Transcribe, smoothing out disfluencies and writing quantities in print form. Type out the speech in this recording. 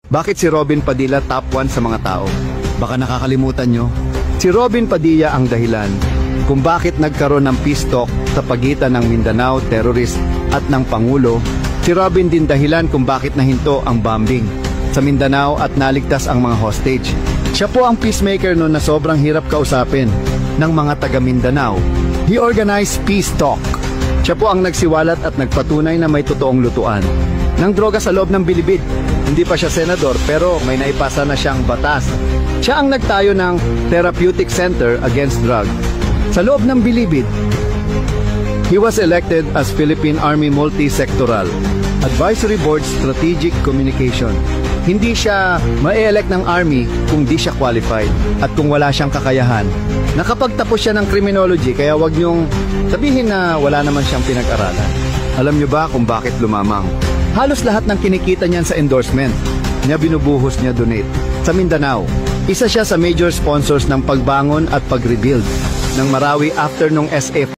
Bakit si Robin Padilla top 1 sa mga tao? Baka nakakalimutan nyo, si Robin Padilla ang dahilan kung bakit nagkaroon ng peace talk sa pagitan ng Mindanao terrorist at ng Pangulo. Si Robin din dahilan kung bakit nahinto ang bombing sa Mindanao at naligtas ang mga hostage. Siya po ang peacemaker noon na sobrang hirap kausapin ng mga taga Mindanao. He organized peace talk. Siya po ang nagsiwalat at nagpatunay na may totoong lutuan ng droga sa loob ng Bilibid. Hindi pa siya senador pero may naipasa na siyang batas. Siya ang nagtayo ng Therapeutic Center Against Drug sa loob ng Bilibid. He was elected as Philippine Army Multi-Sectoral Advisory Board Strategic Communication. Hindi siya ma-elect ng Army kung di siya qualified at kung wala siyang kakayahan. Nakapagtapos siya ng criminology kaya wag niyong sabihin na wala naman siyang pinag-aralan. Alam niyo ba kung bakit lumamang? Halos lahat ng kinikita niyan sa endorsement niya binubuhos niya donate sa Mindanao. Isa siya sa major sponsors ng pagbangon at pag-rebuild ng Marawi after nung SF